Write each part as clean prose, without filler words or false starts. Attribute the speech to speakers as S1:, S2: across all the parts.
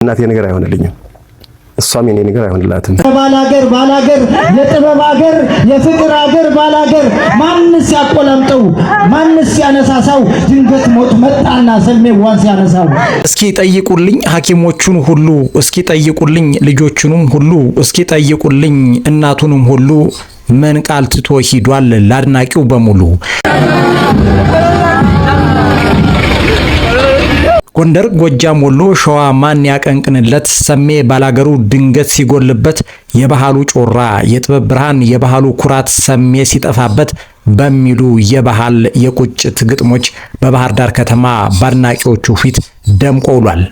S1: እናቴ ነገር አይሆንልኝም፣ እሷም የኔ ነገር አይሆንላትም።
S2: ባላገር የጥበብ አገር የፍቅር አገር ባላገር ማንስ ያቆላምጠው ማንስ ያነሳሳው ድንገት ሞት መጣና ሰሜዋን ሲያነሳው።
S3: እስኪ ጠይቁልኝ ሐኪሞቹን ሁሉ እስኪ ጠይቁልኝ ልጆቹንም ሁሉ እስኪ ጠይቁልኝ እናቱንም ሁሉ ምን ቃል ትቶ ሂዷል ላድናቂው በሙሉ። ጎንደር፣ ጎጃም፣ ወሎ፣ ሸዋ ማን ያቀንቅንለት ሰሜ ባላገሩ ድንገት ሲጎልበት የባህሉ ጮራ የጥበብ ብርሃን የባህሉ ኩራት ሰሜ ሲጠፋበት በሚሉ የባህል የቁጭት ግጥሞች በባህር ዳር ከተማ በአድናቂዎቹ ፊት ደምቆ ውሏል።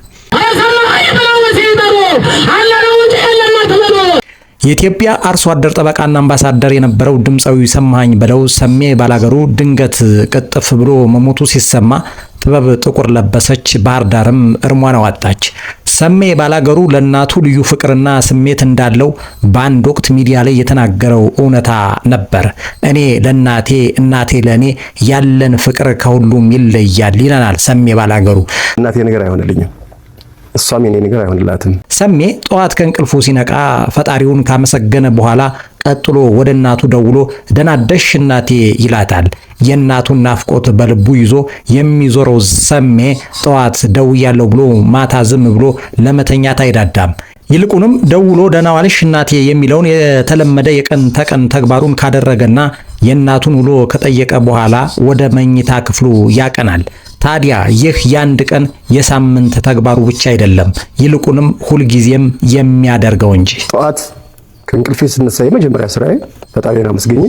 S3: የኢትዮጵያ አርሶ አደር ጠበቃና አምባሳደር የነበረው ድምጻዊ ሰማኸኝ በለው ሰሜ ባላገሩ ድንገት ቅጥፍ ብሎ መሞቱ ሲሰማ ጥበብ ጥቁር ለበሰች፣ ባህር ዳርም እርሟን አወጣች። ሰሜ ባላገሩ ለእናቱ ልዩ ፍቅርና ስሜት እንዳለው በአንድ ወቅት ሚዲያ ላይ የተናገረው እውነታ ነበር። እኔ ለእናቴ እናቴ ለእኔ ያለን ፍቅር ከሁሉም ይለያል ይለናል ሰሜ ባላገሩ።
S1: እናቴ ነገር አይሆንልኝም፣ እሷም የኔ ነገር አይሆንላትም።
S3: ሰሜ ጠዋት ከእንቅልፉ ሲነቃ ፈጣሪውን ካመሰገነ በኋላ ቀጥሎ ወደ እናቱ ደውሎ ደናደሽ እናቴ ይላታል። የእናቱን ናፍቆት በልቡ ይዞ የሚዞረው ሰሜ ጠዋት ደውያለሁ ብሎ ማታ ዝም ብሎ ለመተኛት አይዳዳም። ይልቁንም ደውሎ ደህና ዋልሽ እናቴ የሚለውን የተለመደ የቀን ተቀን ተግባሩን ካደረገና የእናቱን ውሎ ከጠየቀ በኋላ ወደ መኝታ ክፍሉ ያቀናል። ታዲያ ይህ የአንድ ቀን የሳምንት ተግባሩ ብቻ አይደለም፣ ይልቁንም ሁልጊዜም የሚያደርገው እንጂ።
S1: ጠዋት ከእንቅልፌ ስነሳ የመጀመሪያ ስራዬ ፈጣሪን አመስግኜ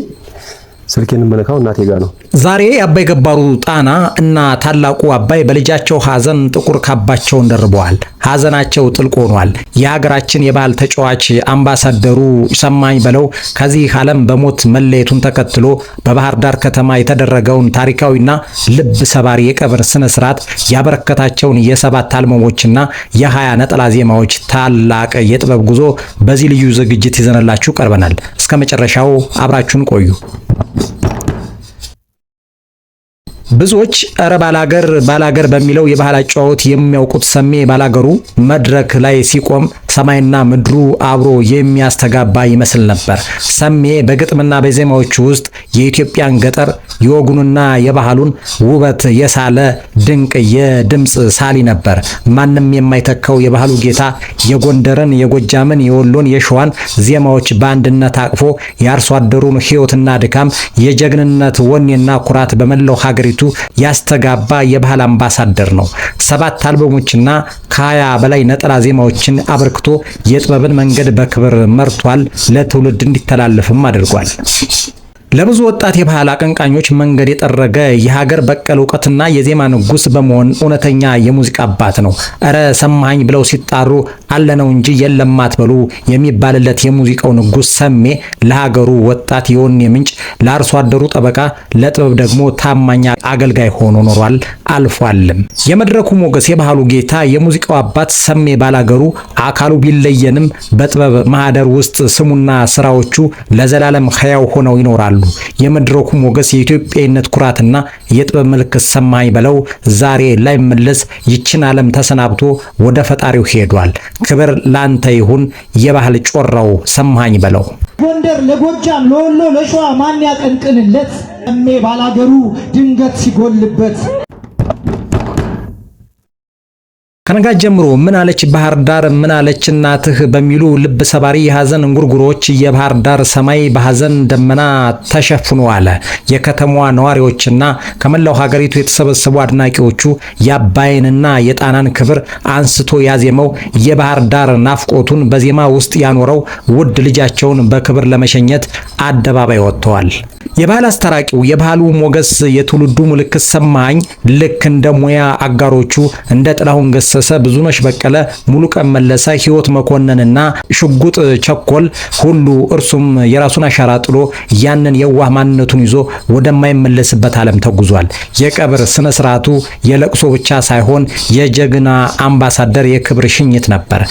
S1: ስልኬን መነካው እናቴ ጋር ነው።
S3: ዛሬ አባይ ገባሩ ጣና እና ታላቁ አባይ በልጃቸው ሐዘን ጥቁር ካባቸውን ደርበዋል። ሐዘናቸው ጥልቅ ሆኗል። የሀገራችን የባህል ተጫዋች አምባሳደሩ ሰማኸኝ በለው ከዚህ ዓለም በሞት መለየቱን ተከትሎ በባህር ዳር ከተማ የተደረገውን ታሪካዊና ልብ ሰባሪ የቀብር ስነ ስርዓት ያበረከታቸውን የ7 አልበሞችና የ20 ነጠላ ዜማዎች ታላቅ የጥበብ ጉዞ በዚህ ልዩ ዝግጅት ይዘንላችሁ ቀርበናል። እስከ መጨረሻው አብራችሁን ቆዩ። ብዙዎች እረ ባላገር በሚለው የባህል አጨዋወት የሚያውቁት ሰሜ ባላገሩ መድረክ ላይ ሲቆም ሰማይና ምድሩ አብሮ የሚያስተጋባ ይመስል ነበር። ሰሜ በግጥምና በዜማዎቹ ውስጥ የኢትዮጵያን ገጠር የወጉንና የባህሉን ውበት የሳለ ድንቅ የድምጽ ሳሊ ነበር። ማንም የማይተካው የባህሉ ጌታ የጎንደርን፣ የጎጃምን፣ የወሎን፣ የሸዋን ዜማዎች በአንድነት አቅፎ የአርሶ አደሩን ሕይወትና ድካም የጀግንነት ወኔና ኩራት በመላው ሀገሪቱ ያስተጋባ የባህል አምባሳደር ነው። 7 አልበሞችና ከ20 በላይ ነጠላ ዜማዎችን አበርክቶ የጥበብን መንገድ በክብር መርቷል። ለትውልድ እንዲተላለፍም አድርጓል። ለብዙ ወጣት የባህል አቀንቃኞች መንገድ የጠረገ የሀገር በቀል ዕውቀትና የዜማ ንጉስ በመሆን እውነተኛ የሙዚቃ አባት ነው። እረ ሰማኸኝ ብለው ሲጣሩ አለነው እንጂ የለም አትበሉ የሚባልለት የሙዚቃው ንጉስ ሰሜ ለሀገሩ ወጣት የወኔ ምንጭ፣ ለአርሶ አደሩ ጠበቃ፣ ለጥበብ ደግሞ ታማኝ አገልጋይ ሆኖ ኖሯል አልፏልም። የመድረኩ ሞገስ፣ የባህሉ ጌታ፣ የሙዚቃው አባት ሰሜ ባላገሩ አካሉ ቢለየንም በጥበብ ማህደር ውስጥ ስሙና ስራዎቹ ለዘላለም ሕያው ሆነው ይኖራሉ። የመድረኩ ሞገስ፣ የኢትዮጵያዊነት ኩራትና የጥበብ ምልክት ሰማኸኝ በለው ዛሬ ላይመለስ ይችን ዓለም ተሰናብቶ ወደ ፈጣሪው ሄዷል። ክብር ላንተ ይሁን የባህል ጮራው ሰማኸኝ በለው።
S2: ጎንደር ለጎጃም ለወሎ ለሸዋ ማን ያቀንቅንለት ሰሜ ባላገሩ ድንገት ሲጎልበት።
S3: ከነጋ ጀምሮ ምን አለች ባህር ዳር ምን አለች እናትህ በሚሉ ልብ ሰባሪ የሐዘን እንጉርጉሮች የባህር ዳር ሰማይ በሐዘን ደመና ተሸፍኖ አለ። የከተማዋ ነዋሪዎችና ከመላው ሀገሪቱ የተሰበሰቡ አድናቂዎቹ የአባይንና የጣናን ክብር አንስቶ ያዜመው የባህር ዳር ናፍቆቱን በዜማ ውስጥ ያኖረው ውድ ልጃቸውን በክብር ለመሸኘት አደባባይ ወጥተዋል። የባህል አስታራቂው የባህሉ ሞገስ የትውልዱ ምልክት ሰማኸኝ ልክ እንደ ሙያ አጋሮቹ እንደ ጥላሁን ገሰሰ፣ ብዙነሽ በቀለ፣ ሙሉቀን መለሰ፣ ህይወት መኮንንና ሽጉጥ ቸኮል ሁሉ እርሱም የራሱን አሻራ ጥሎ ያንን የዋህ ማንነቱን ይዞ ወደማይመለስበት ዓለም ተጉዟል። የቀብር ስነ ስርዓቱ የለቅሶ ብቻ ሳይሆን የጀግና አምባሳደር የክብር ሽኝት ነበር።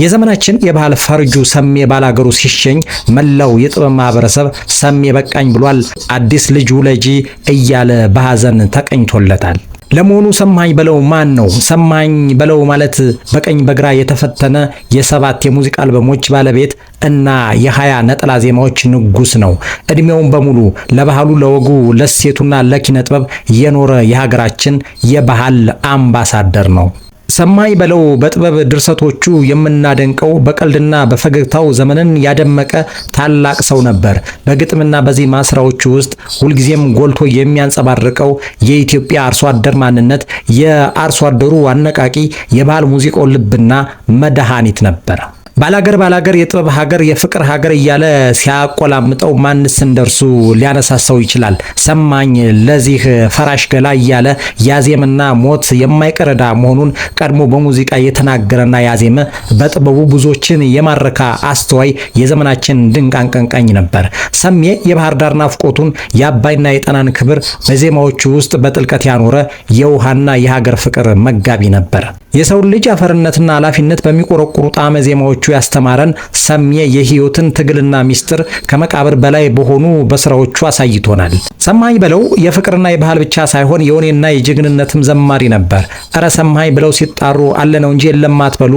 S3: የዘመናችን የባህል ፈርጁ ሰሜ ባላገሩ ሲሸኝ መላው የጥበብ ማህበረሰብ ሰሜ በቃኝ ብሏል። አዲስ ልጅ ውለጂ እያለ በሐዘን ተቀኝቶለታል። ለመሆኑ ሰማኝ በለው ማን ነው? ሰማኝ በለው ማለት በቀኝ በግራ የተፈተነ የ7 የሙዚቃ አልበሞች ባለቤት እና የ20 ነጠላ ዜማዎች ንጉስ ነው። እድሜውን በሙሉ ለባህሉ፣ ለወጉ፣ ለሴቱና ለኪነ ጥበብ የኖረ የሀገራችን የባህል አምባሳደር ነው። ሰማኝ በለው በጥበብ ድርሰቶቹ የምናደንቀው በቀልድና በፈገግታው ዘመንን ያደመቀ ታላቅ ሰው ነበር። በግጥምና በዜማ ስራዎቹ ውስጥ ሁልጊዜም ጎልቶ የሚያንጸባርቀው የኢትዮጵያ አርሶ አደር ማንነት፣ የአርሶ አደሩ አነቃቂ የባህል ሙዚቃው ልብና መድኃኒት ነበር። ባላገር የጥበብ ሀገር የፍቅር ሀገር እያለ ሲያቆላምጠው ማንስ እንደርሱ ሊያነሳሳው ይችላል? ሰማኝ ለዚህ ፈራሽ ገላ እያለ ያዜምና ሞት የማይቀር ዕዳ መሆኑን ቀድሞ በሙዚቃ የተናገረና ያዜመ በጥበቡ ብዙዎችን የማረካ አስተዋይ የዘመናችን ድንቅ አንቀንቃኝ ነበር። ሰሜ የባህር ዳር ናፍቆቱን የአባይና የጠናን ክብር በዜማዎቹ ውስጥ በጥልቀት ያኖረ የውሃና የሀገር ፍቅር መጋቢ ነበር። የሰውን ልጅ አፈርነትና ኃላፊነት በሚቆረቁሩ ጣዕመ ዜማዎቹ ያስተማረን ሰሜ የህይወትን ትግልና ሚስጥር ከመቃብር በላይ በሆኑ በስራዎቹ አሳይቶናል። ሰማኝ በለው የፍቅርና የባህል ብቻ ሳይሆን የወኔና የጀግንነትም ዘማሪ ነበር። እረ ሰማኝ ብለው ሲጣሩ አለ ነው እንጂ የለም አትበሉ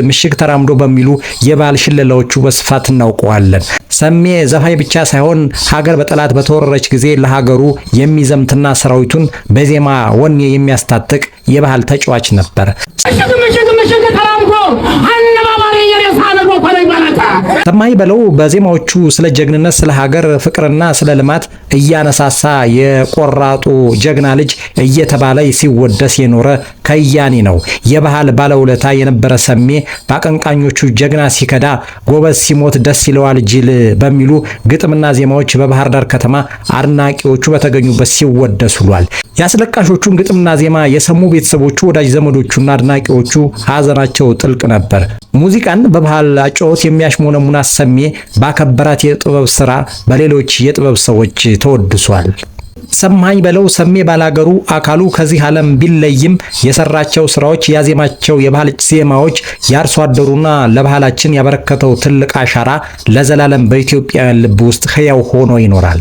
S3: ምሽግ ተራምዶ በሚሉ የባህል ሽለላዎቹ በስፋት እናውቀዋለን። ሰሜ ዘፋኝ ብቻ ሳይሆን ሀገር በጠላት በተወረረች ጊዜ ለሀገሩ የሚዘምትና ሰራዊቱን በዜማ ወኔ የሚያስታጥቅ የባህል ተጫዋች ነበር። ሰማኝ በለው በዜማዎቹ ስለ ጀግንነት፣ ስለ ሀገር ፍቅርና ስለ ልማት እያነሳሳ የቆራጡ ጀግና ልጅ እየተባለ ሲወደስ የኖረ ከያኒ ነው። የባህል ባለውለታ የነበረ ሰሜ በአቀንቃኞቹ ጀግና ሲከዳ ጎበዝ ሲሞት ደስ ይለዋል ጅል በሚሉ ግጥምና ዜማዎች በባህር ዳር ከተማ አድናቂዎቹ በተገኙበት ሲወደስ ውሏል። የአስለቃሾቹን ግጥምና ዜማ የሰሙ ቤተሰቦቹ፣ ወዳጅ ዘመዶቹና አድናቂዎቹ ሀዘናቸው ጥልቅ ነበር። ሙዚቃን በባህል አጨዋወት የሚያሽሞነሙና ሰሜ ባከበራት የጥበብ ስራ በሌሎች የጥበብ ሰዎች ተወድሷል። ሰማኝ በለው ሰሜ ባላገሩ አካሉ ከዚህ ዓለም ቢለይም የሰራቸው ስራዎች፣ ያዜማቸው የባህል ዜማዎች የአርሶ አደሩና ለባህላችን ያበረከተው ትልቅ አሻራ ለዘላለም በኢትዮጵያውያን ልብ ውስጥ ሕያው ሆኖ ይኖራል።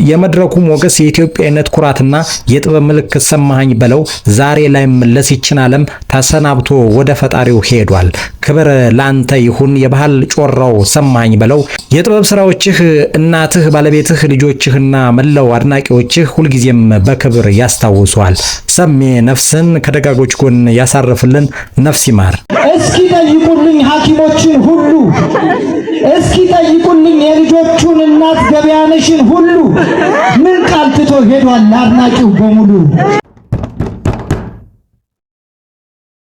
S3: የመድረኩ ሞገስ፣ የኢትዮጵያዊነት ኩራትና የጥበብ ምልክት ሰማኝ በለው ዛሬ ላይም ለሲችን ዓለም ተሰናብቶ ወደ ፈጣሪው ሄዷል። ክብር ላንተ ይሁን የባህል ጮራው ሰማኝ በለው። የጥበብ ስራዎችህ እናትህ፣ ባለቤትህ፣ ልጆችህና መላው አድናቂዎችህ ሁልጊዜም በክብር ያስታውሷል። ሰሜ ነፍስን ከደጋጎች ጎን ያሳርፍልን፣ ነፍስ ይማር።
S2: እስኪ ጠይቁልኝ ሐኪሞችን ሁሉ፣ እስኪ ጠይቁልኝ የልጆቹን እናት ገበያነሽን ሁሉ ምን ቃል ትቶ ሄዷል አድናቂው በሙሉ።